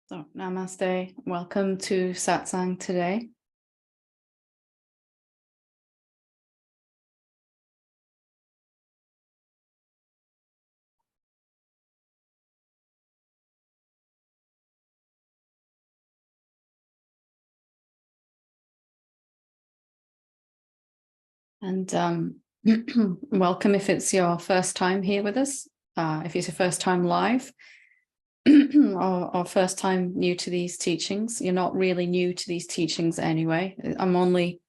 So, Namaste. Welcome to Satsang today. And welcome if it's your first time here with us, if it's your first time live, or first time new to these teachings. You're not really new to these teachings anyway. I'm only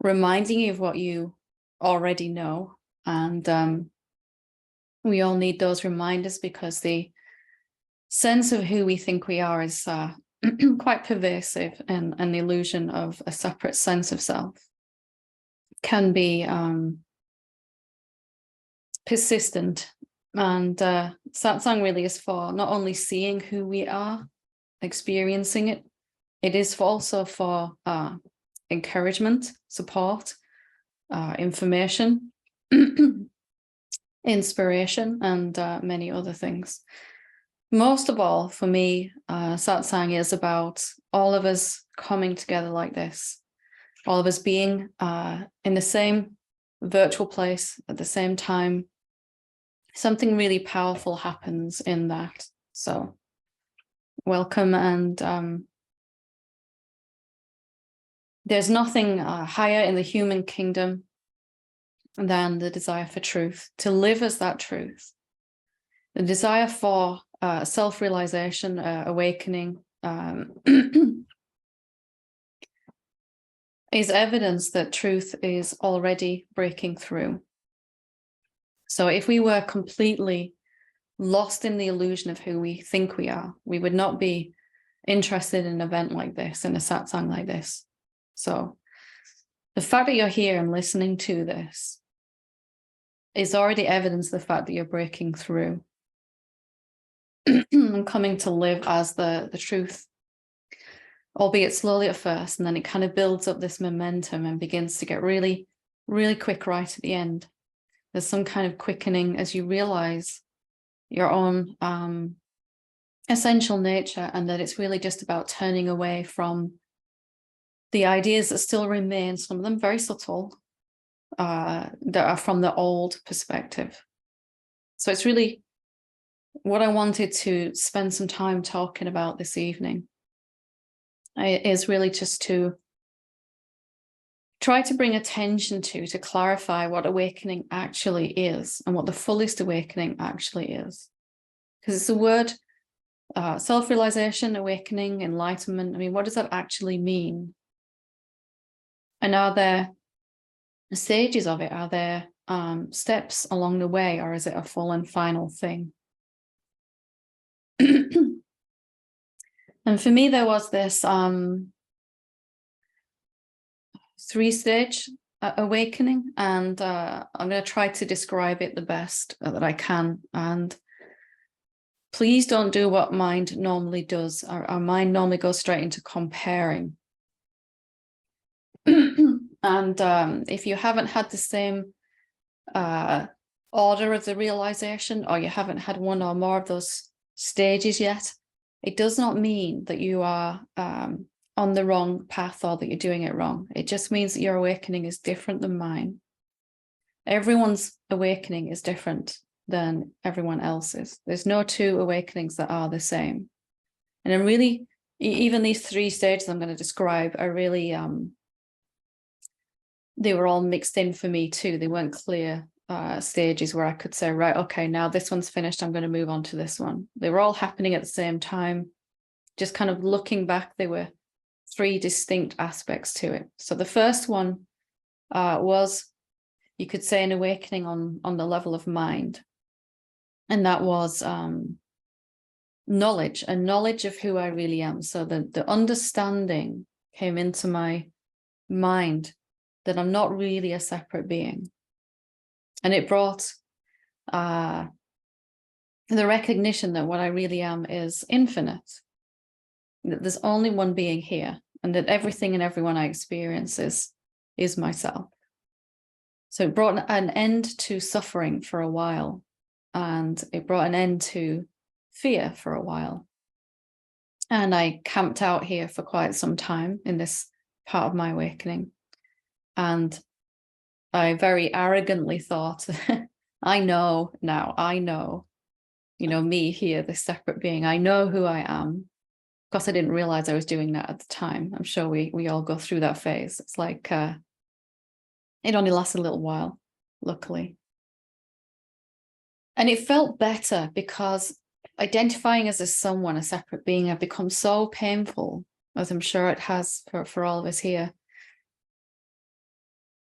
reminding you of what you already know. And we all need those reminders because the sense of who we think we are is quite pervasive, and the illusion of a separate sense of self can be persistent. And Satsang really is for not only seeing who we are, experiencing it, it is also for encouragement, support, information, inspiration, and many other things. Most of all, for me, Satsang is about all of us coming together like this, all of us being in the same virtual place at the same time. Something really powerful happens in that. So welcome. And there's nothing higher in the human kingdom than the desire for truth, to live as that truth. The desire for self-realization, awakening, is evidence that truth is already breaking through. So if we were completely lost in the illusion of who we think we are, we would not be interested in an event like this, in a satsang like this. So the fact that you're here and listening to this is already evidence of the fact that you're breaking through and coming to live as the truth, albeit slowly at first, and then it kind of builds up this momentum and begins to get really, really quick right at the end. There's some kind of quickening as you realize your own essential nature, and that it's really just about turning away from the ideas that still remain, some of them very subtle, that are from the old perspective. So it's really what I wanted to spend some time talking about this evening. Is really just to try to bring attention to clarify what awakening actually is and what the fullest awakening actually is. Because it's a word, self-realization, awakening, enlightenment. I mean, what does that actually mean? And are there stages of it? Are there steps along the way, or is it a full and final thing? And for me, there was this three-stage awakening, and I'm going to try to describe it the best that I can. And please don't do what mind normally does. Our mind normally goes straight into comparing. And if you haven't had the same order of the realization, or you haven't had one or more of those stages yet, it does not mean that you are on the wrong path or that you're doing it wrong. It just means that your awakening is different than mine. Everyone's awakening is different than everyone else's. There's no two awakenings that are the same. And then really, even these three stages I'm going to describe are really, they were all mixed in for me too. They weren't clear stages where I could say, right, okay, now this one's finished, I'm going to move on to this one. They were all happening at the same time. Just kind of looking back, they were three distinct aspects to it. So the first one was, you could say, an awakening on the level of mind. And that was knowledge, a knowledge of who I really am. So the understanding came into my mind that I'm not really a separate being. And it brought the recognition that what I really am is infinite, that there's only one being here, and that everything and everyone I experience is myself. So it brought an end to suffering for a while, and it brought an end to fear for a while. And I camped out here for quite some time in this part of my awakening. And I very arrogantly thought, I know now, I know, me here, this separate being, I know who I am. Of course, I didn't realize I was doing that at the time. I'm sure we all go through that phase. It's like, it only lasts a little while, luckily. And it felt better because identifying as a someone, a separate being, had become so painful, as I'm sure it has for all of us here,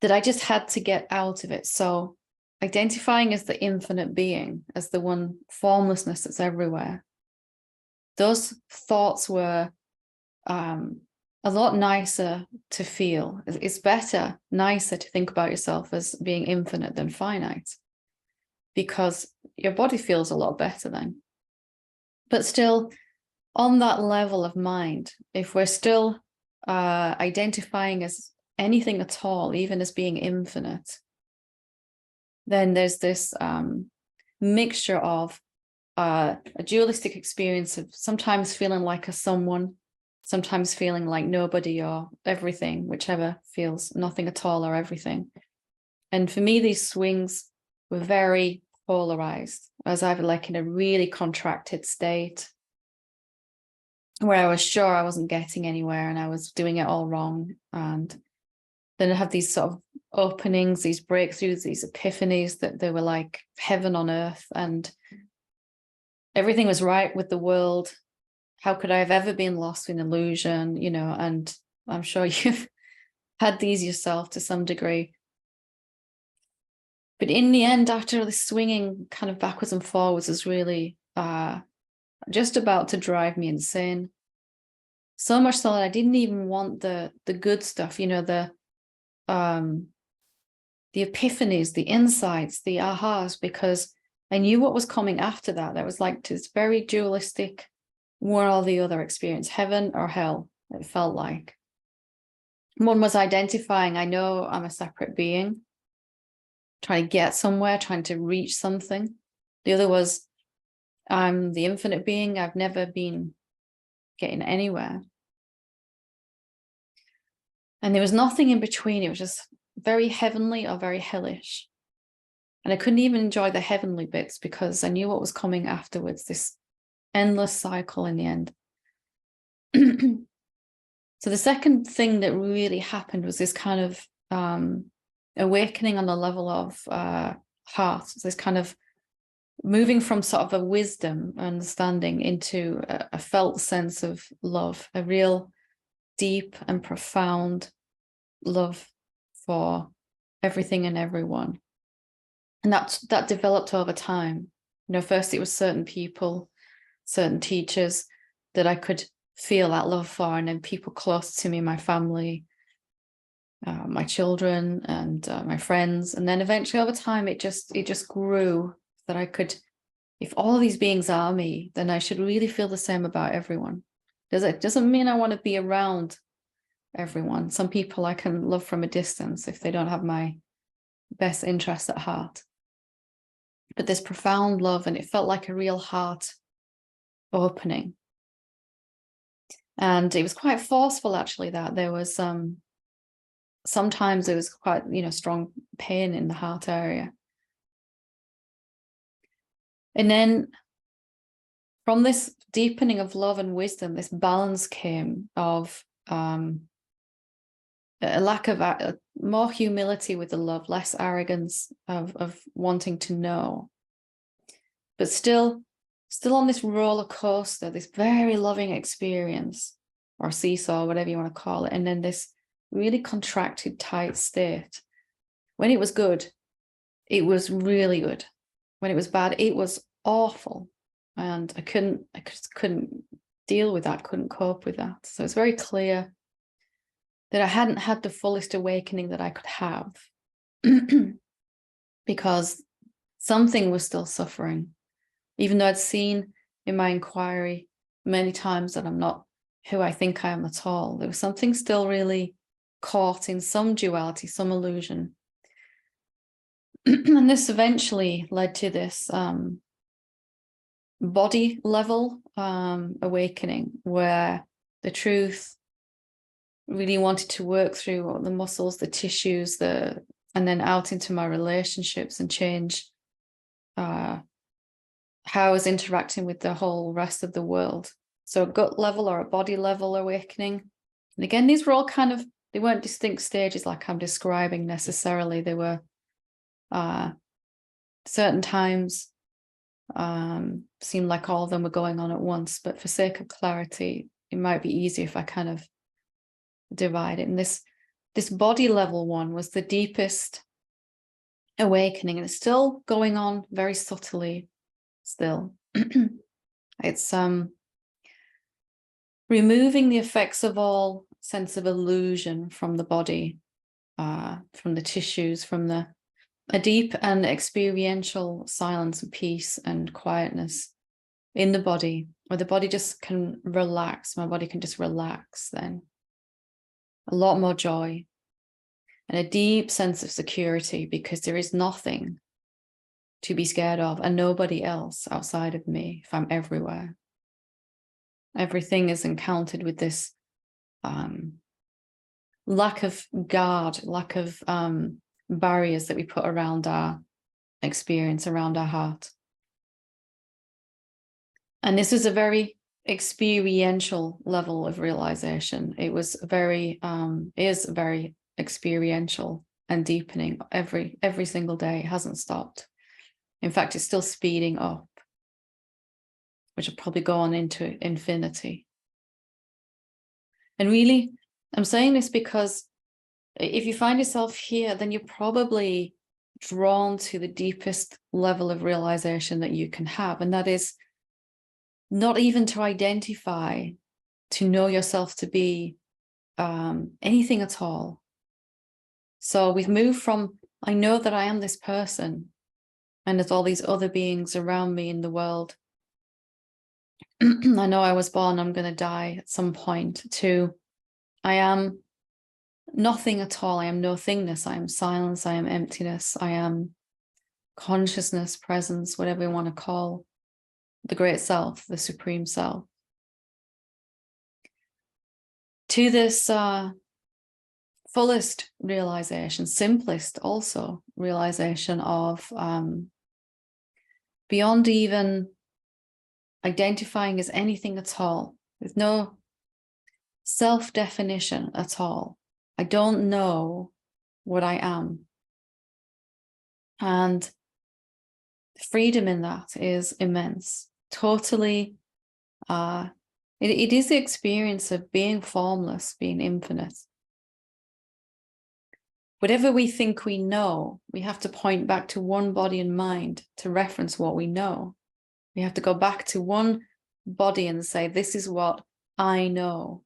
that I just had to get out of it. So identifying as the infinite being, as the one formlessness that's everywhere, those thoughts were a lot nicer to feel. It's better, nicer to think about yourself as being infinite than finite, because your body feels a lot better then. But still, on that level of mind, if we're still identifying as anything at all, even as being infinite, then there's this mixture of a dualistic experience of sometimes feeling like a someone, sometimes feeling like nobody or everything, whichever feels nothing at all or everything. And for me, these swings were very polarized. I was either like in a really contracted state where I was sure I wasn't getting anywhere and I was doing it all wrong. And then I have these sort of openings, these breakthroughs, these epiphanies that they were like heaven on earth and everything was right with the world. How could I have ever been lost in illusion, and I'm sure you've had these yourself to some degree. But in the end, after the swinging kind of backwards and forwards is really just about to drive me insane. So much so that I didn't even want the good stuff, the epiphanies, the insights, the ahas, because I knew what was coming after that. That was like this very dualistic one or the other experience, heaven or hell, it felt like. One was identifying, I know I'm a separate being, trying to get somewhere, trying to reach something. The other was, I'm the infinite being, I've never been getting anywhere. And there was nothing in between. It was just very heavenly or very hellish. And I couldn't even enjoy the heavenly bits because I knew what was coming afterwards, this endless cycle in the end. So the second thing that really happened was this kind of awakening on the level of heart, this kind of moving from sort of a wisdom understanding into a felt sense of love, a real deep and profound love for everything and everyone. And that developed over time. First it was certain people, certain teachers that I could feel that love for, and then people close to me, my family, my children, and my friends. And then eventually over time, it just grew that I could, if all these beings are me, then I should really feel the same about everyone. It doesn't mean I want to be around everyone. Some people I can love from a distance if they don't have my best interests at heart. But this profound love, and it felt like a real heart opening. And it was quite forceful, actually, that there was sometimes there was quite, strong pain in the heart area. And then from this deepening of love and wisdom, this balance came of a lack of more humility with the love, less arrogance of wanting to know, but still on this roller coaster, this very loving experience, or seesaw, whatever you want to call it, and then this really contracted, tight state. When it was good, it was really good. When it was bad, it was awful, and I just couldn't deal with that, couldn't cope with that. So it's very clear that I hadn't had the fullest awakening that I could have because something was still suffering. Even though I'd seen in my inquiry many times that I'm not who I think I am at all, there was something still really caught in some duality, some illusion. And this eventually led to this body level awakening, where the truth really wanted to work through the muscles, the tissues, and then out into my relationships and change how I was interacting with the whole rest of the world. So a gut level or a body level awakening. And again, these were all they weren't distinct stages like I'm describing necessarily. They were certain times seemed like all of them were going on at once, but for sake of clarity, it might be easier if I kind of divide it. And this body level one was the deepest awakening, and it's still going on very subtly still. It's removing the effects of all sense of illusion from the body, from the tissues, from a deep and experiential silence and peace and quietness in the body, where the body just can relax. My body can just relax then. A lot more joy and a deep sense of security, because there is nothing to be scared of and nobody else outside of me if I'm everywhere. Everything is encountered with this lack of guard, lack of barriers that we put around our experience, around our heart. And this is a very experiential level of realization. It was is very experiential and deepening every single day. It hasn't stopped. In fact, it's still speeding up, which will probably go on into infinity. And really, I'm saying this because if you find yourself here, then you're probably drawn to the deepest level of realization that you can have. And that is not even to identify, to know yourself to be anything at all. So we've moved from, I know that I am this person, and there's all these other beings around me in the world. I know I was born, I'm going to die at some point, to I am nothing at all. I am nothingness. I am silence. I am emptiness. I am consciousness, presence, whatever we want to call the great self, the supreme self. To this fullest realization, simplest also realization of beyond even identifying as anything at all, with no self-definition at all. I don't know what I am. And freedom in that is immense. Totally, it is the experience of being formless, being infinite. Whatever we think we know, we have to point back to one body and mind to reference what we know. We have to go back to one body and say, this is what I know.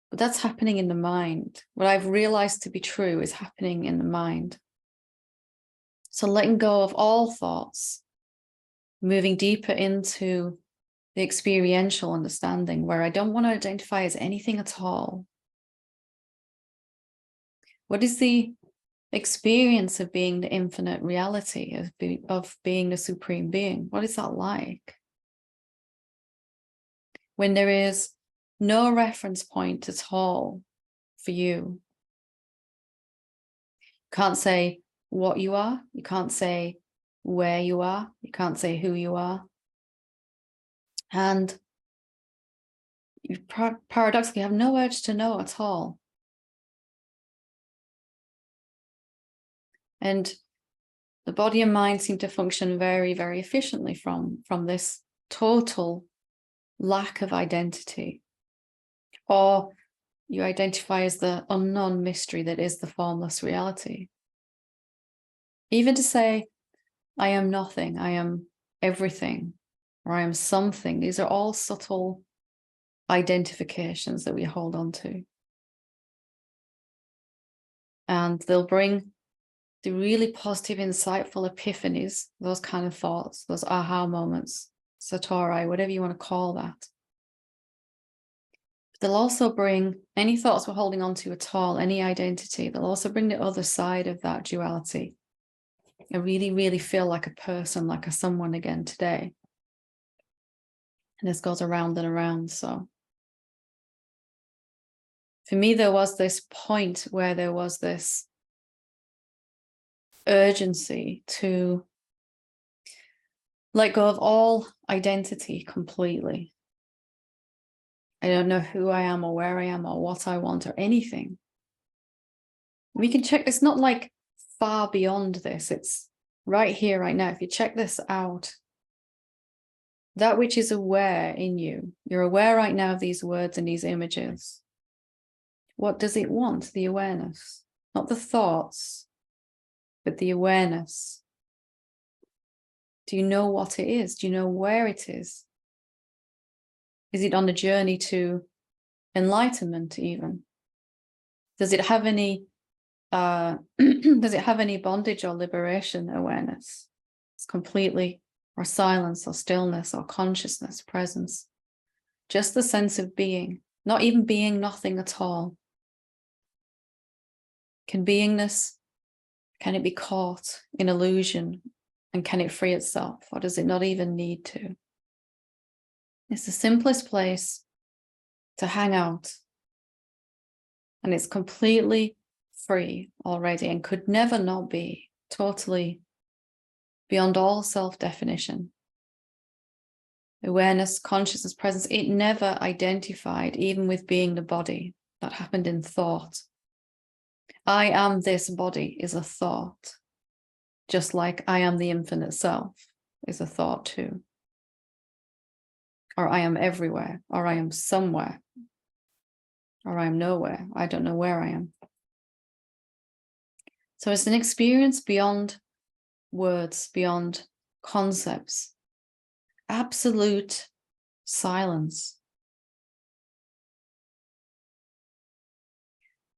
But that's happening in the mind. What I've realized to be true is happening in the mind. So letting go of all thoughts, moving deeper into the experiential understanding, where I don't want to identify as anything at all. What is the experience of being the infinite reality, of being the supreme being? What is that like? When there is no reference point at all for you. You can't say what you are. You can't say where you are. You can't say who you are. And you paradoxically have no urge to know at all. And the body and mind seem to function very, very efficiently from this total lack of identity. Or you identify as the unknown mystery that is the formless reality. Even to say, I am nothing, I am everything, or I am something, these are all subtle identifications that we hold on to. And they'll bring the really positive, insightful epiphanies, those kind of thoughts, those aha moments, satori, whatever you want to call that. They'll also bring any thoughts we're holding on to at all, any identity. They'll also bring the other side of that duality. I really, really feel like a person, like a someone again today. And this goes around and around. So for me, there was this point where there was this urgency to let go of all identity completely. I don't know who I am or where I am or what I want or anything. We can check, it's not like far beyond this, it's right here, right now. If you check this out, that which is aware in you, you're aware right now of these words and these images. What does it want? The awareness, not the thoughts, but the awareness. Do you know what it is? Do you know where it is? Is it on the journey to enlightenment even? Does it have any does it have any bondage or liberation awareness? It's completely, or silence or stillness or consciousness, presence. Just the sense of being, not even being nothing at all. Can beingness, can it be caught in illusion, and can it free itself, or does it not even need to? It's the simplest place to hang out, and it's completely free already and could never not be, totally beyond all self-definition. Awareness, consciousness, presence, it never identified, even with being the body. That happened in thought. I am this body is a thought, just like I am the infinite self is a thought too. Or I am everywhere, or I am somewhere, or I am nowhere. I don't know where I am. So it's an experience beyond words, beyond concepts, absolute silence.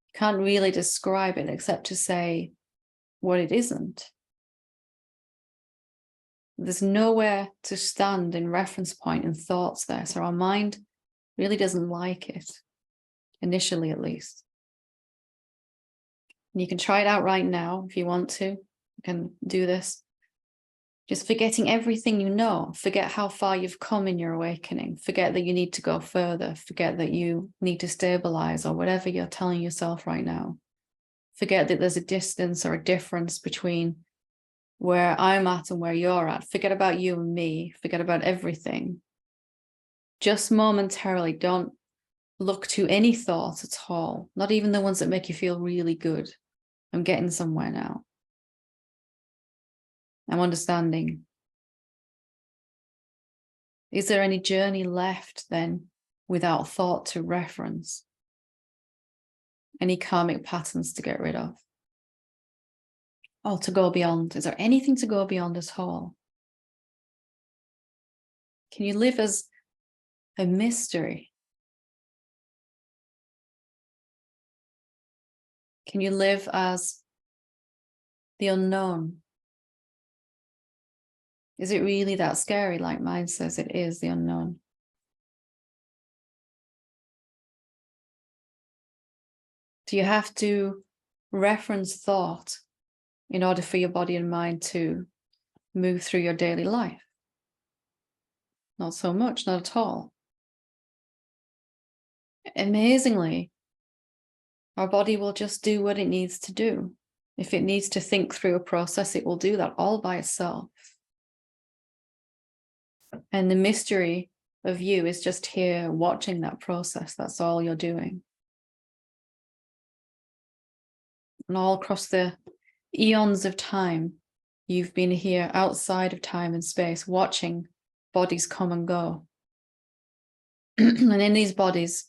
You can't really describe it except to say what it isn't. There's nowhere to stand in reference point and thoughts there. So our mind really doesn't like it, initially at least. And you can try it out right now if you want to. You can do this. Just forgetting everything you know. Forget how far you've come in your awakening. Forget that you need to go further. Forget that you need to stabilize or whatever you're telling yourself right now. Forget that there's a distance or a difference between where I'm at and where you're at. Forget about you and me. Forget about everything. Just momentarily, don't look to any thoughts at all, not even the ones that make you feel really good. I'm getting somewhere now. I'm understanding. Is there any journey left then without thought to reference? Any karmic patterns to get rid of? Or to go beyond? Is there anything to go beyond at all? Can you live as a mystery? Can you live as the unknown? Is it really that scary, like mine says it is, the unknown? Do you have to reference thought in order for your body and mind to move through your daily life? Not so much, not at all. Amazingly, our body will just do what it needs to do. If it needs to think through a process, it will do that all by itself. And the mystery of you is just here watching that process. That's all you're doing. And all across the eons of time, you've been here outside of time and space, watching bodies come and go. And in these bodies,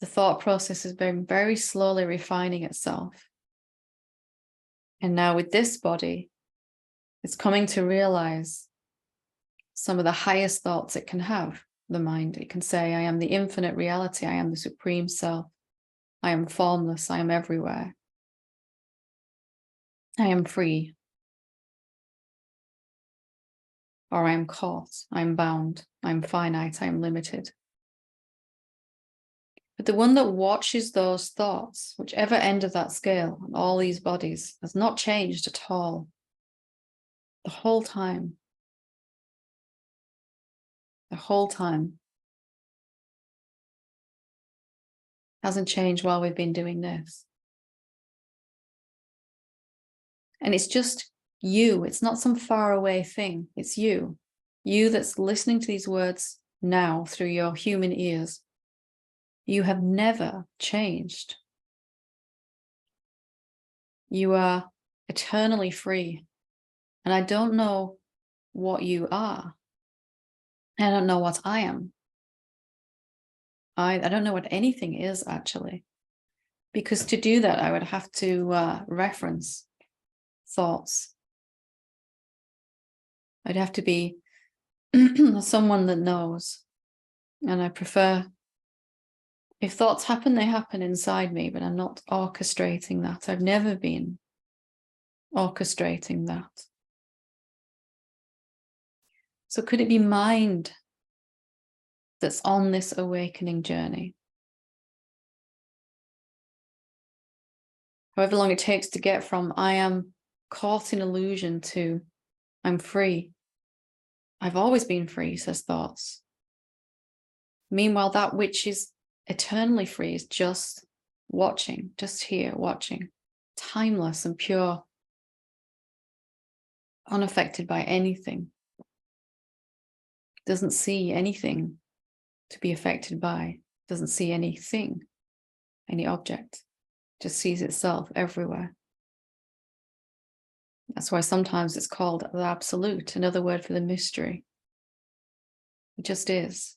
the thought process has been very slowly refining itself. And now with this body, it's coming to realize some of the highest thoughts it can have, the mind. It can say, I am the infinite reality. I am the supreme self. I am formless. I am everywhere. I am free. Or I am caught. I am bound. I am finite. I am limited. But the one that watches those thoughts, whichever end of that scale, and all these bodies, has not changed at all. The whole time. The whole time. Hasn't changed while we've been doing this. And it's just you. It's not some faraway thing. It's you. You that's listening to these words now through your human ears. You have never changed. You are eternally free. And I don't know what you are. I don't know what I am. I don't know what anything is, actually. Because to do that, I would have to reference thoughts. I'd have to be someone that knows. And I prefer, if thoughts happen, they happen inside me, but I'm not orchestrating that. I've never been orchestrating that. So could it be mind that's on this awakening journey? However long it takes to get from I am caught in illusion to I'm free. I've always been free, says thoughts. Meanwhile, that which is eternally free is just watching, just here, watching, timeless and pure, unaffected by anything. Doesn't see anything to be affected by, doesn't see anything, any object, just sees itself everywhere. That's why sometimes it's called the absolute, another word for the mystery. It just is.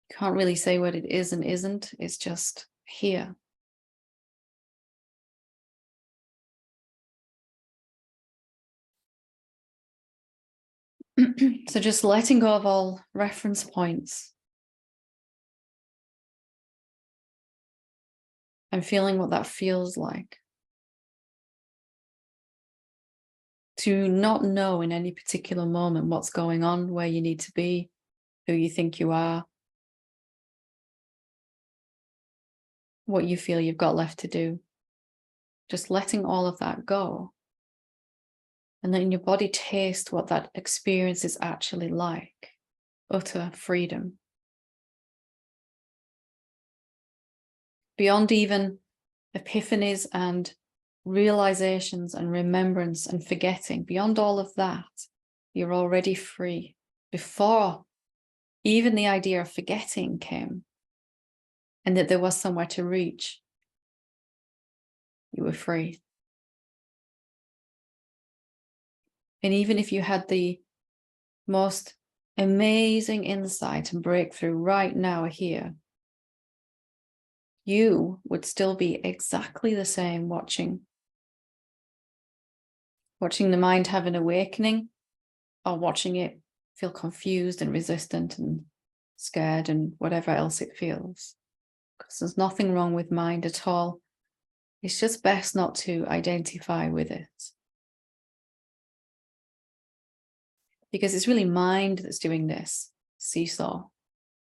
You can't really say what it is and isn't, it's just here. So just letting go of all reference points and feeling what that feels like. To not know in any particular moment what's going on, where you need to be, who you think you are, what you feel you've got left to do. Just letting all of that go. And letting your body taste what that experience is actually like. Utter freedom. Beyond even epiphanies and realizations and remembrance and forgetting, beyond all of that, you're already free. Before even the idea of forgetting came and that there was somewhere to reach, you were free. And even if you had the most amazing insight and breakthrough right now here, you would still be exactly the same watching the mind have an awakening, or watching it feel confused and resistant and scared and whatever else it feels. Because there's nothing wrong with mind at all. It's just best not to identify with it. Because it's really mind that's doing this seesaw.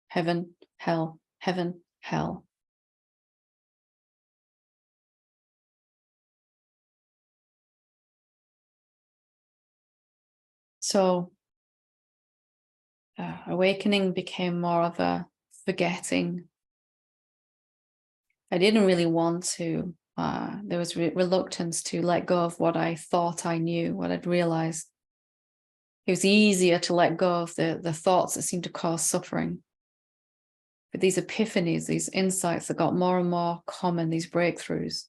Heaven, hell, heaven, hell. So awakening became more of a forgetting. I didn't really want to. There was reluctance to let go of what I thought I knew, what I'd realized. It was easier to let go of the thoughts that seemed to cause suffering. But these epiphanies, these insights that got more and more common, these breakthroughs,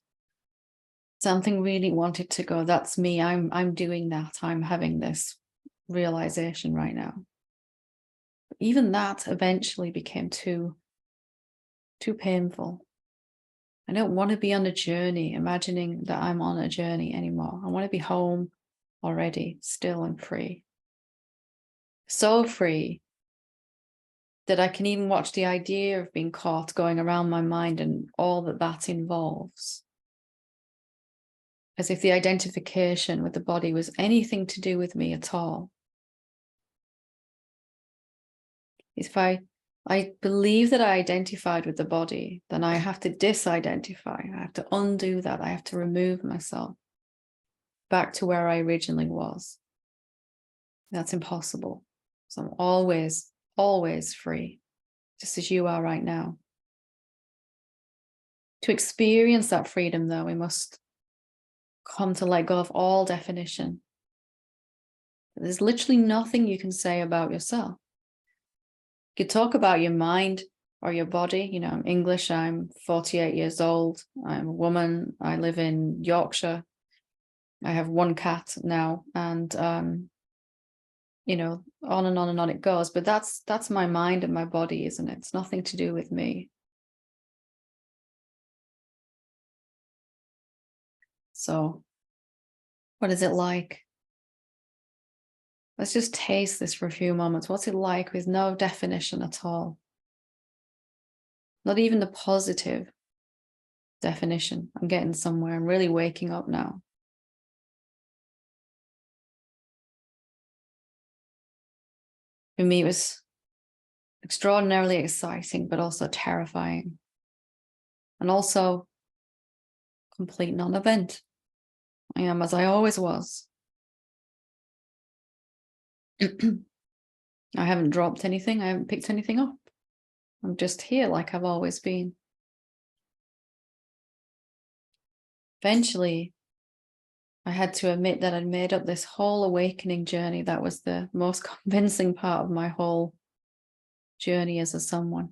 something really wanted to go, that's me, I'm doing that, I'm having this realization right now. But even that eventually became too painful. I don't want to be on a journey, imagining that I'm on a journey anymore. I want to be home already, still and free. So free that I can even watch the idea of being caught going around my mind and all that involves. As if the identification with the body was anything to do with me at all. If I believe that I identified with the body, then I have to disidentify. I have to undo that. I have to remove myself back to where I originally was. That's impossible. So I'm always free, just as you are right now. To experience that freedom, though, we must come to let go of all definition. There's literally nothing you can say about yourself. You could talk about your mind or your body. You know, I'm English, I'm 48 years old, I'm a woman, I live in Yorkshire, I have one cat now, and you know, on and on and on it goes. But that's my mind and my body, isn't it? It's nothing to do with me. So what is it like? Let's just taste this for a few moments. What's it like with no definition at all? Not even the positive definition. I'm getting somewhere. I'm really waking up now. For me, it was extraordinarily exciting, but also terrifying. And also complete non-event. I am as I always was. I haven't dropped anything. I haven't picked anything up. I'm just here like I've always been. Eventually, I had to admit that I'd made up this whole awakening journey. That was the most convincing part of my whole journey as a someone.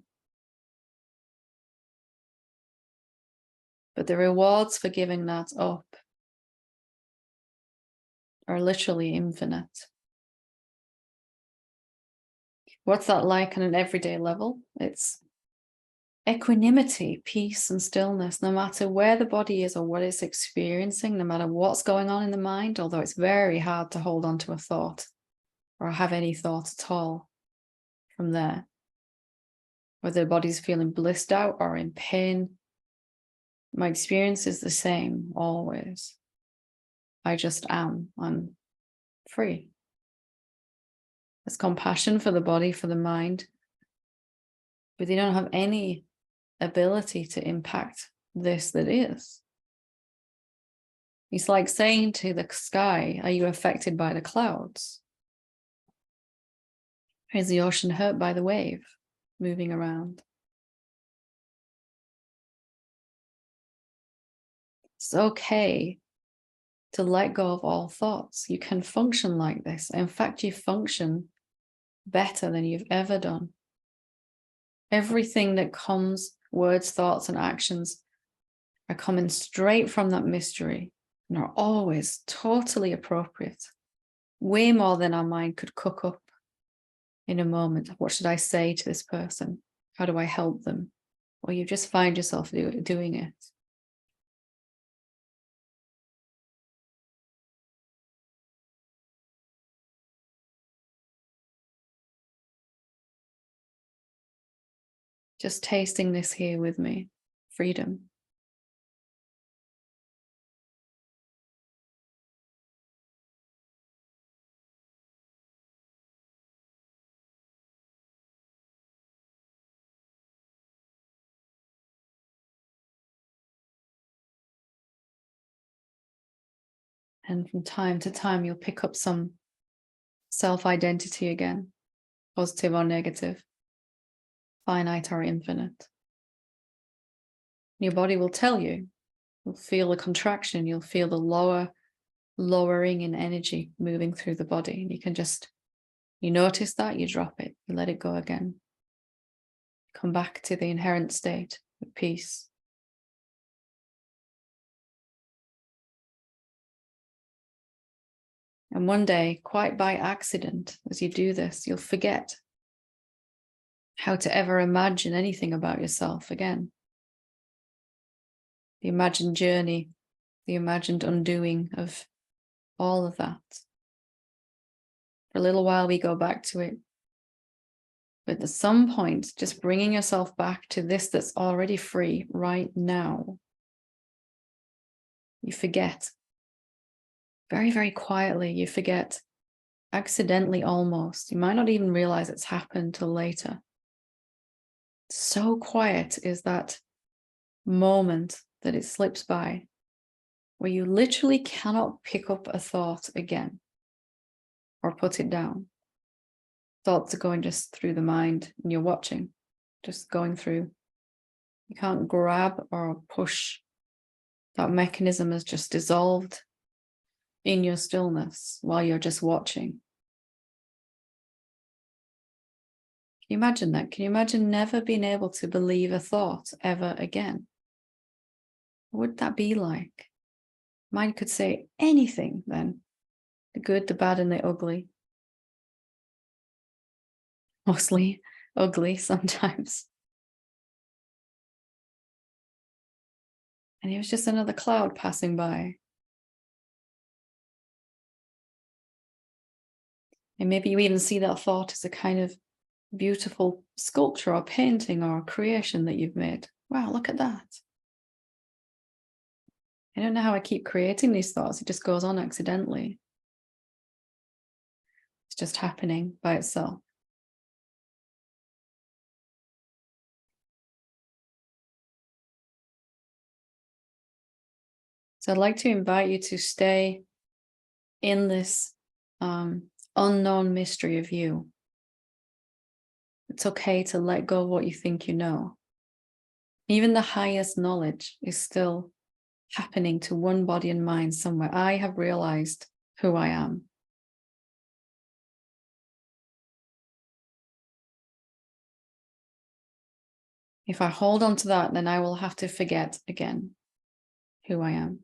But the rewards for giving that up are literally infinite. What's that like on an everyday level? It's equanimity, peace, and stillness, no matter where the body is or what it's experiencing, no matter what's going on in the mind, although it's very hard to hold on to a thought or have any thought at all from there. Whether the body's feeling blissed out or in pain, my experience is the same always. I just am. I'm free. There's compassion for the body, for the mind, but they don't have any ability to impact this that is. It's like saying to the sky, are you affected by the clouds? Is the ocean hurt by the wave moving around? It's okay to let go of all thoughts. You can function like this. In fact, you function better than you've ever done. Everything that comes, words, thoughts, and actions, are coming straight from that mystery and are always totally appropriate. Way more than our mind could cook up in a moment. What should I say to this person? How do I help them? Or you just find yourself doing it. Just tasting this here with me. Freedom. And from time to time, you'll pick up some self-identity again, positive or negative, finite or infinite. Your body will tell you. You'll feel the contraction. You'll feel the lowering in energy moving through the body. And you can just, you notice that, you drop it, you let it go again. Come back to the inherent state of peace. And one day, quite by accident, as you do this, you'll forget how to ever imagine anything about yourself again. The imagined journey, the imagined undoing of all of that. For a little while, we go back to it. But at some point, just bringing yourself back to this that's already free right now, you forget. Very, very quietly, you forget, accidentally almost. You might not even realize it's happened till later. So quiet is that moment that it slips by, where you literally cannot pick up a thought again or put it down. Thoughts are going just through the mind and you're watching. just going through. You can't grab or push. That mechanism has just dissolved in your stillness while you're just watching. Can you imagine that? Can you imagine never being able to believe a thought ever again? What would that be like? Mind could say anything then. The good, the bad, and the ugly. Mostly ugly sometimes. And it was just another cloud passing by. And maybe you even see that thought as a kind of beautiful sculpture or painting or creation that you've made. Wow, look at that. I don't know how I keep creating these thoughts. It just goes on accidentally. It's just happening by itself. So I'd like to invite you to stay in this unknown mystery of you. It's okay to let go of what you think you know. Even the highest knowledge is still happening to one body and mind somewhere. I have realized who I am. If I hold on to that, then I will have to forget again who I am.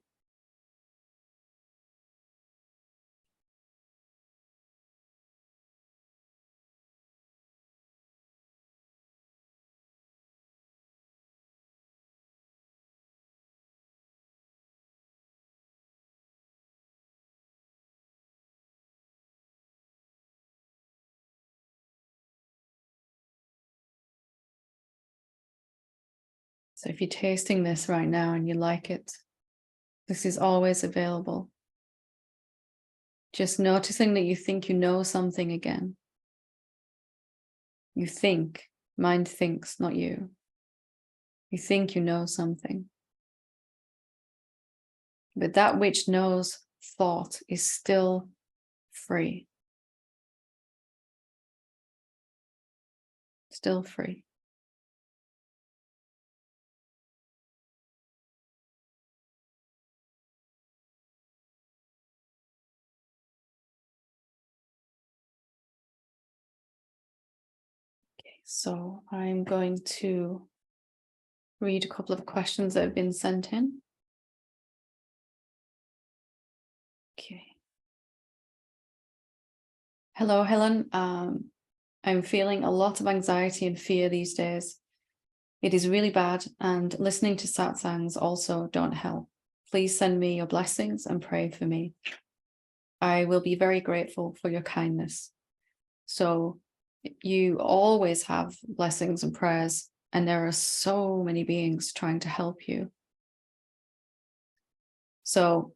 So if you're tasting this right now and you like it, this is always available. Just noticing that you think you know something again. You think, mind thinks, not you. You think you know something. But that which knows thought is still free. Still free. Okay, so I'm going to read a couple of questions that have been sent in. Okay. Hello, Helen. I'm feeling a lot of anxiety and fear these days. It is really bad, and listening to satsangs also don't help. Please send me your blessings and pray for me. I will be very grateful for your kindness. So you always have blessings and prayers, and there are so many beings trying to help you. So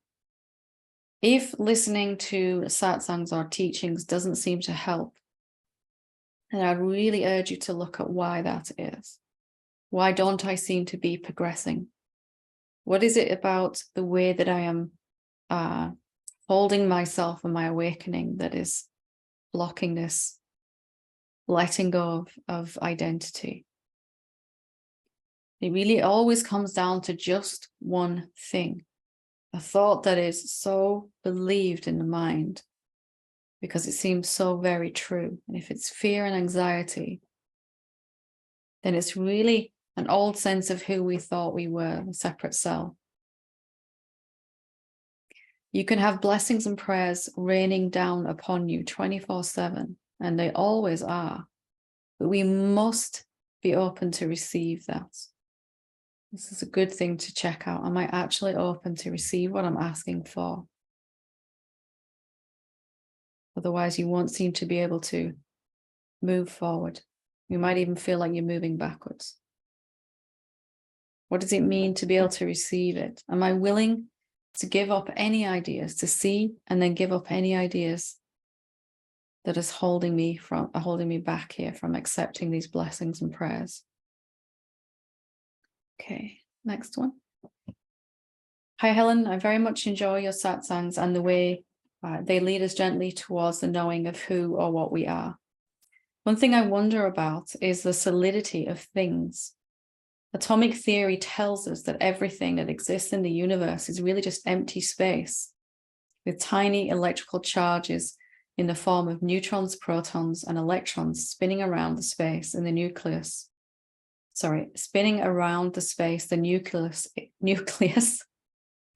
if listening to satsangs or teachings doesn't seem to help, then I'd really urge you to look at why that is. Why don't I seem to be progressing? What is it about the way that I am holding myself and my awakening that is blocking this letting go of identity? It really always comes down to just one thing, a thought that is so believed in the mind because it seems so very true. And if it's fear and anxiety, then it's really an old sense of who we thought we were, a separate self. You can have blessings and prayers raining down upon you 24/7, and they always are. But we must be open to receive that. This is a good thing to check out. Am I actually open to receive what I'm asking for? Otherwise, you won't seem to be able to move forward. You might even feel like you're moving backwards. What does it mean to be able to receive it? Am I willing to give up any ideas, to see and then give up any ideas that is holding me back here from accepting these blessings and prayers? Okay, next one. Hi, Helen. I very much enjoy your satsangs and the way they lead us gently towards the knowing of who or what we are. One thing I wonder about is the solidity of things. Atomic theory tells us that everything that exists in the universe is really just empty space with tiny electrical charges in the form of neutrons, protons, and electrons spinning around the space in the nucleus. Spinning around the space, the nucleus.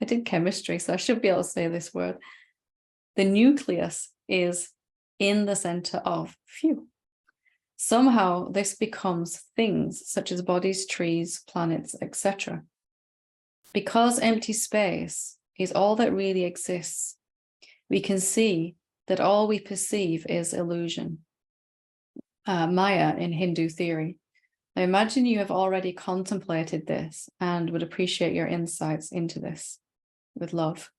I did chemistry, so I should be able to say this word. The nucleus is in the center of, somehow this becomes things such as bodies, trees, planets, etc. Because empty space is all that really exists, we can see that all we perceive is illusion. Maya in Hindu theory. I imagine you have already contemplated this and would appreciate your insights into this with love.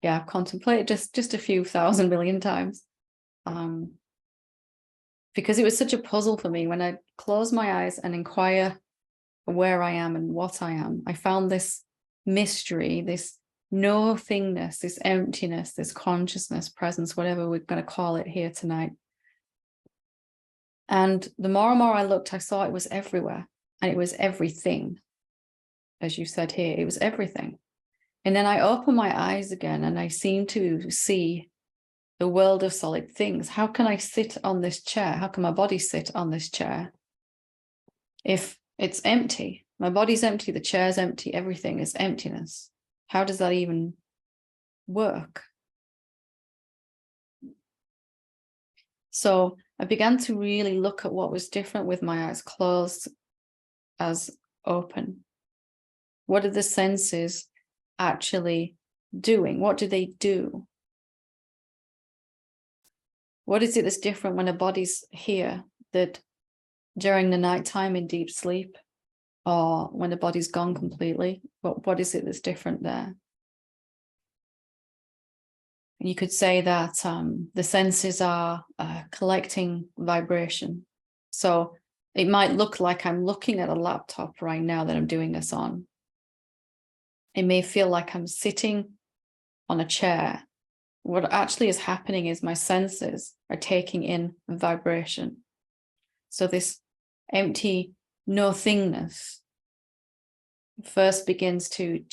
Yeah, I've contemplated just a few thousand million times. Because it was such a puzzle for me. When I close my eyes and inquire where I am and what I am, I found this mystery, this no-thingness, this emptiness, this consciousness, presence, whatever we're going to call it here tonight. And the more and more I looked, I saw it was everywhere, and it was everything. As you said here, it was everything. And then I opened my eyes again, and I seemed to see the world of solid things. How can I sit on this chair? How can my body sit on this chair if it's empty? My body's empty, the chair's empty, everything is emptiness. How does that even work? So I began to really look at what was different with my eyes closed as open. What are the senses actually doing? What do they do? What is it that's different when a body's here, that during the nighttime in deep sleep, or when the body's gone completely? What is it that's different there? You could say that the senses are collecting vibration. So it might look like I'm looking at a laptop right now that I'm doing this on. It may feel like I'm sitting on a chair. What actually is happening is my senses are taking in vibration. So this empty no-thingness first begins to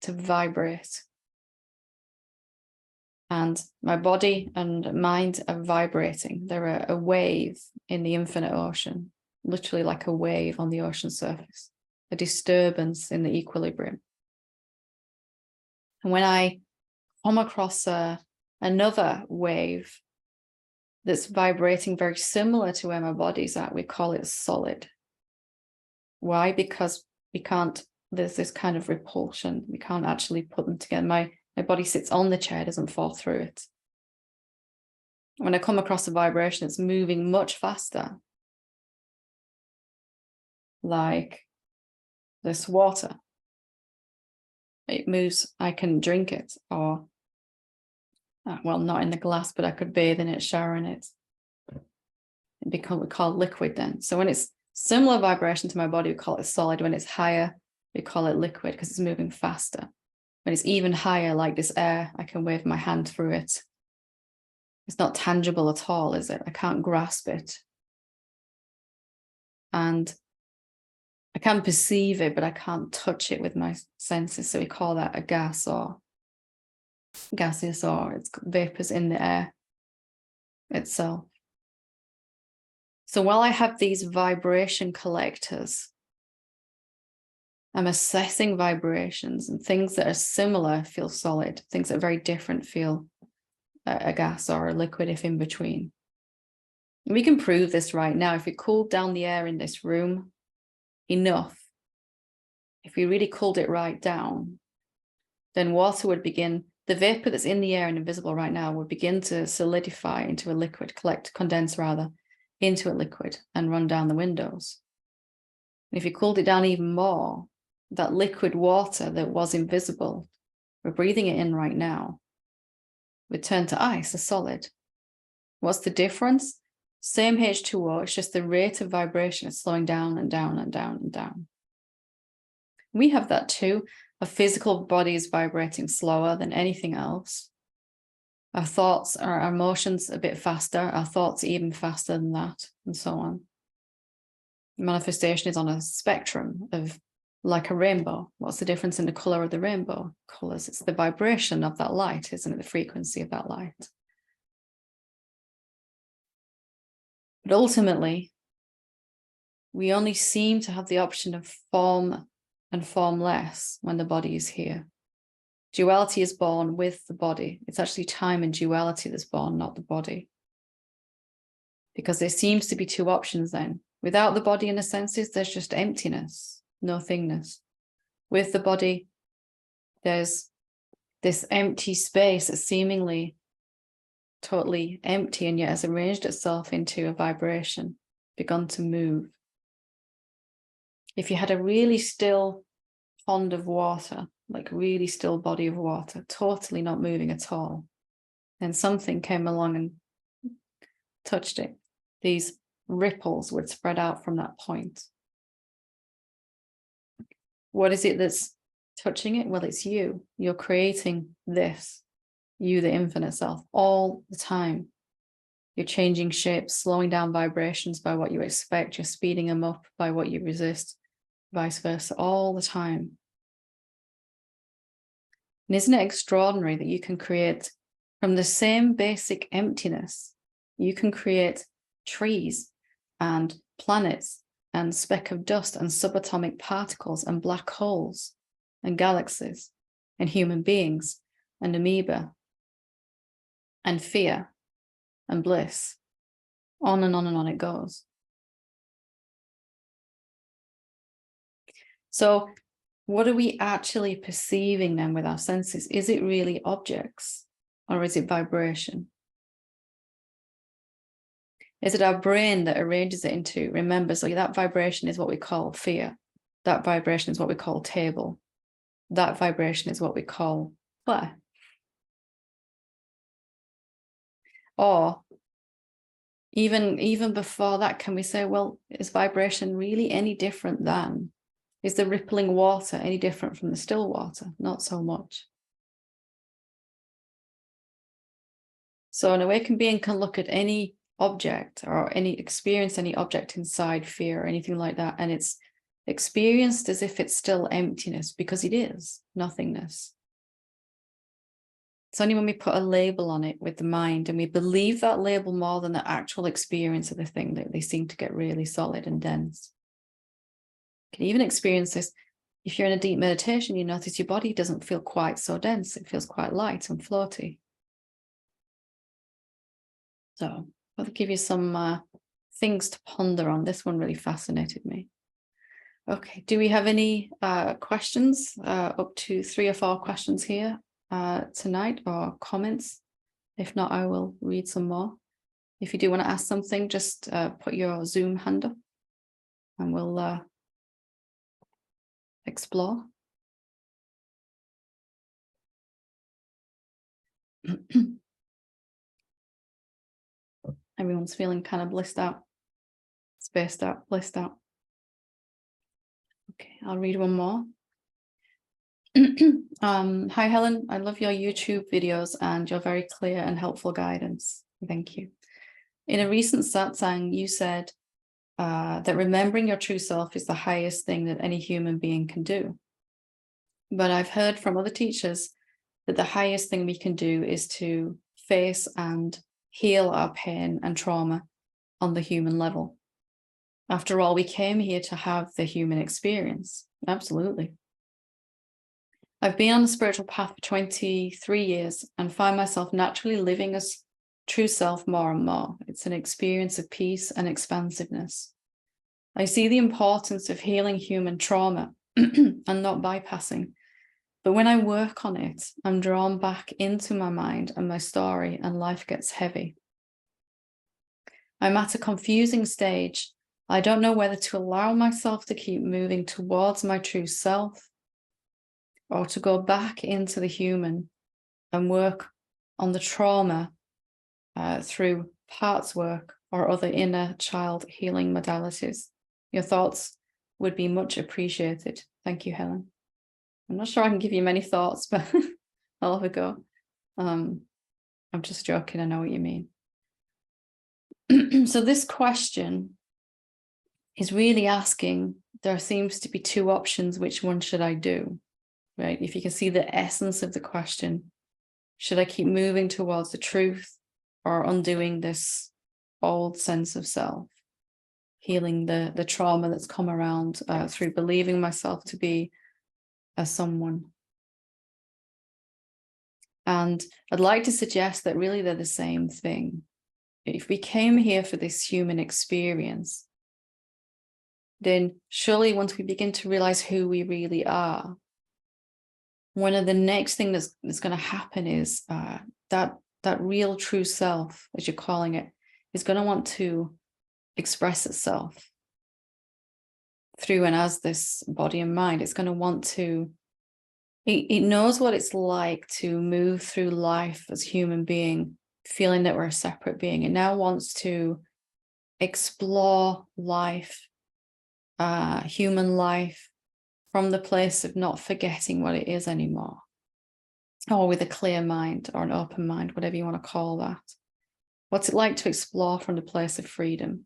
vibrate. And my body and mind are vibrating. They're a wave in the infinite ocean, literally like a wave on the ocean surface, a disturbance in the equilibrium. And when I come across another wave that's vibrating very similar to where my body's at, we call it solid. Why? Because there's this kind of repulsion. We can't actually put them together. My body sits on the chair, doesn't fall through it. When I come across a vibration, it's moving much faster. Like this water. It moves, I can drink it, or, well, not in the glass, but I could bathe in it, shower in it. We call liquid then. So when it's similar vibration to my body, we call it solid. When it's higher, we call it liquid because it's moving faster. When it's even higher, like this air, I can wave my hand through it. It's not tangible at all, is it? I can't grasp it. And I can perceive it, but I can't touch it with my senses. So we call that a gas or gaseous, or it's vapors in the air itself. So while I have these vibration collectors, I'm assessing vibrations, and things that are similar feel solid. Things that are very different feel a gas or a liquid, if in between. And we can prove this right now. If we cooled down the air in this room enough, if we really cooled it right down, then water would begin, the vapor that's in the air and invisible right now would begin to solidify into a liquid, condense rather, into a liquid and run down the windows. And if you cooled it down even more, that liquid water that was invisible, we're breathing it in right now, would turn to ice, a solid. What's the difference? Same H2O, it's just the rate of vibration is slowing down and down and down and down. We have that too. A physical body is vibrating slower than anything else. Our thoughts, our emotions a bit faster, our thoughts even faster than that, and so on. Manifestation is on a spectrum of like a rainbow. What's the difference in the color of the rainbow? Colors, it's the vibration of that light, isn't it? The frequency of that light. But ultimately, we only seem to have the option of form and formless when the body is here. Duality is born with the body. It's actually time and duality that's born, not the body. Because there seems to be two options then. Without the body and the senses, there's just emptiness, no thingness. With the body, there's this empty space that's seemingly totally empty and yet has arranged itself into a vibration, begun to move. If you had a really still pond of water, like really still body of water, totally not moving at all, and something came along and touched it, these ripples would spread out from that point. What is it that's touching it? Well, it's you. You're creating this, you, the infinite self, all the time. You're changing shapes, slowing down vibrations by what you expect. You're speeding them up by what you resist, vice versa, all the time. And isn't it extraordinary that you can create from the same basic emptiness, you can create trees and planets and speck of dust and subatomic particles and black holes and galaxies and human beings and amoeba and fear and bliss. On and on and on it goes. So what are we actually perceiving then with our senses? Is it really objects or is it vibration? Is it our brain that arranges it into, remember, so that vibration is what we call fear. That vibration is what we call table. That vibration is what we call play. Or even before that, can we say, well, is vibration really any different than? Is the rippling water any different from the still water? Not so much. So an awakened being can look at any object or experience any object inside fear or anything like that, and it's experienced as if it's still emptiness, because it is nothingness. It's only when we put a label on it with the mind and we believe that label more than the actual experience of the thing that they seem to get really solid and dense. You can even experience this if you're in a deep meditation. You notice your body doesn't feel quite so dense. It feels quite light and floaty. So I'll give you some things to ponder on. This one really fascinated me. Okay, do we have any questions? Up to 3 or 4 questions here tonight, or comments? If not, I will read some more. If you do want to ask something, just put your Zoom hand up and we'll explore. Everyone's feeling kind of blissed out, spaced out, blissed out. Okay, I'll read one more. Hi, Helen. I love your YouTube videos and your very clear and helpful guidance. Thank you. In a recent satsang, you said that remembering your true self is the highest thing that any human being can do. But I've heard from other teachers that the highest thing we can do is to face and heal our pain and trauma on the human level. After all, we came here to have the human experience. Absolutely. I've been on the spiritual path for 23 years and find myself naturally living as true self more and more. It's an experience of peace and expansiveness. I see the importance of healing human trauma and not bypassing. But when I work on it, I'm drawn back into my mind and my story, and life gets heavy. I'm at a confusing stage. I don't know whether to allow myself to keep moving towards my true self or to go back into the human and work on the trauma through parts work or other inner child healing modalities. Your thoughts would be much appreciated. Thank you, Helen. I'm not sure I can give you many thoughts, but I'll have a go. I'm just joking. I know what you mean. So this question is really asking, there seems to be two options. Which one should I do? Right? If you can see the essence of the question, should I keep moving towards the truth or undoing this old sense of self, healing the trauma that's come around through believing myself to be a someone? And I'd like to suggest that really they're the same thing. If we came here for this human experience, then surely once we begin to realize who we really are, one of the next things that's going to happen is that real true self, as you're calling it, is going to want to express itself through and as this body and mind. It's going to want to, it knows what it's like to move through life as a human being, feeling that we're a separate being. It now wants to explore life, human life, from the place of not forgetting what it is anymore, or with a clear mind or an open mind, whatever you want to call that. What's it like to explore from the place of freedom?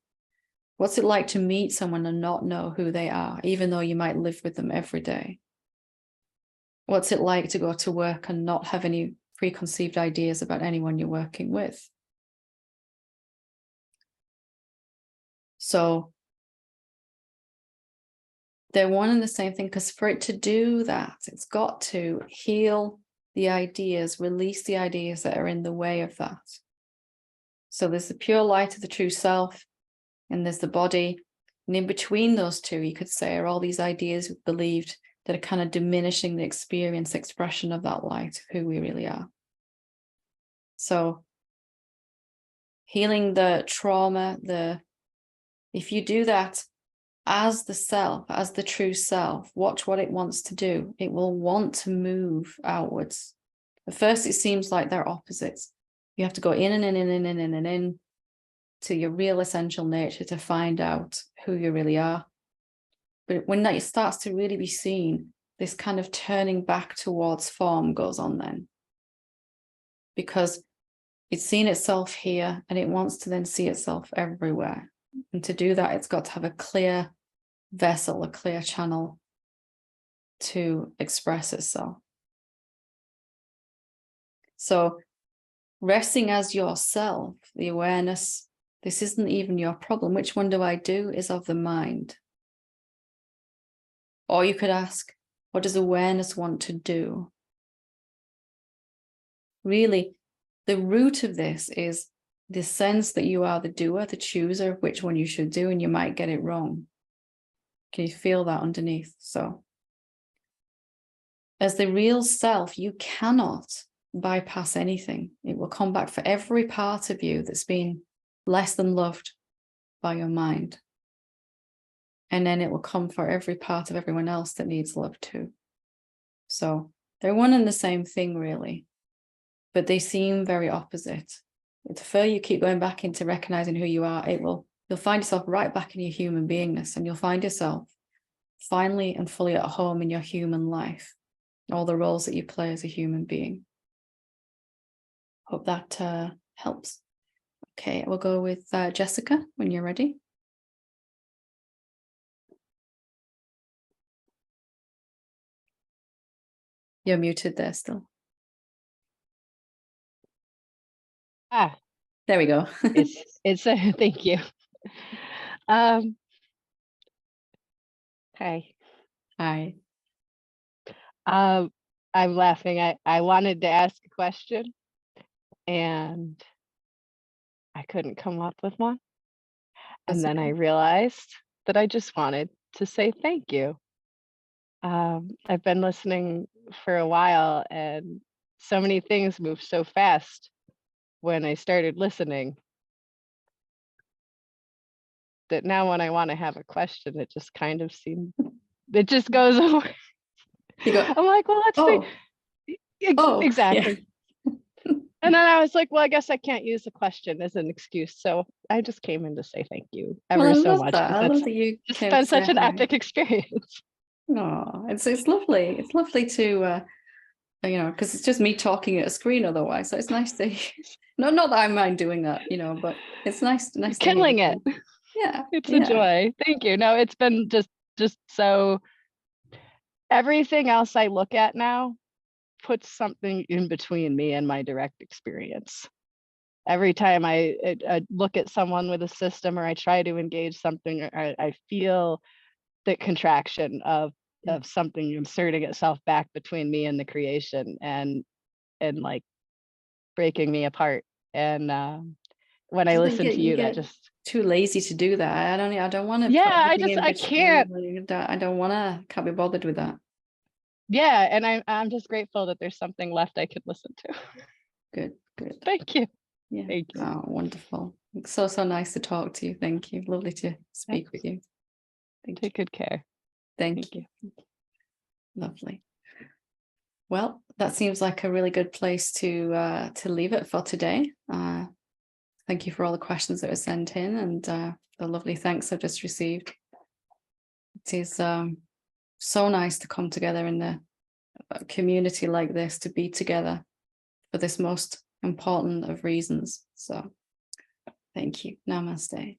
What's it like to meet someone and not know who they are, even though you might live with them every day? What's it like to go to work and not have any preconceived ideas about anyone you're working with? So they're one and the same thing, because for it to do that, it's got to heal the ideas, release the ideas that are in the way of that. So there's the pure light of the true self, and there's the body. And in between those two, you could say, are all these ideas we've believed that are kind of diminishing the experience, expression of that light, of who we really are. So healing the trauma, if you do that as the self, as the true self, watch what it wants to do. It will want to move outwards. At first, it seems like they're opposites. You have to go in and in and in and in and in to your real essential nature to find out who you really are. But when that starts to really be seen, this kind of turning back towards form goes on then. Because it's seen itself here and it wants to then see itself everywhere. And to do that, it's got to have a clear vessel, a clear channel to express itself. So resting as yourself, the awareness, this isn't even your problem. Which one do I do is of the mind. Or you could ask, what does awareness want to do? Really, the root of this is the sense that you are the doer, the chooser of which one you should do, and you might get it wrong. Can you feel that underneath? So, as the real self, you cannot bypass anything. It will come back for every part of you that's been less than loved by your mind. And then it will come for every part of everyone else that needs love too. So they're one and the same thing, really, but they seem very opposite. The further you keep going back into recognizing who you are, you'll find yourself right back in your human beingness, and you'll find yourself finally and fully at home in your human life, all the roles that you play as a human being. Hope that helps. Okay, we'll go with Jessica when you're ready. You're muted there still. There we go. it's thank you. Hey. Hi. I'm laughing. I wanted to ask a question and I couldn't come up with one. And then I realized that I just wanted to say thank you. I've been listening for a while and so many things move so fast when I started listening that now when I want to have a question, it just kind of it just goes away. I'm like, well, let's see. Exactly. Yeah. And then I was like, well, I guess I can't use the question as an excuse. So I just came in to say thank you ever so much. I love that you it's been such an epic experience. Oh, it's lovely. It's lovely to you know, because it's just me talking at a screen otherwise. So it's nice to, not that I mind doing that, you know, but it's nice to hear Killing you. it. Yeah. It's yeah. a joy. Thank you. No, it's been just so, everything else I look at now puts something in between me and my direct experience. Every time I look at someone with a system, or I try to engage something, or I feel the contraction of something inserting itself back between me and the creation, and like breaking me apart. And when I listen to you, that just, too lazy to do that. I don't want to put yeah, everything in I between. can't. I don't want to, can't be bothered with that. Yeah, and I'm just grateful that there's something left I could listen to. Good. Thank you. Yeah. Thank you. Oh, wonderful. So nice to talk to you. Thank you. Lovely to speak with you. Thank you. Take good care. Thank you. Lovely. Well, that seems like a really good place to leave it for today. Thank you for all the questions that were sent in, and the lovely thanks I've just received. It is so nice to come together in a community like this, to be together for this most important of reasons. So thank you. Namaste.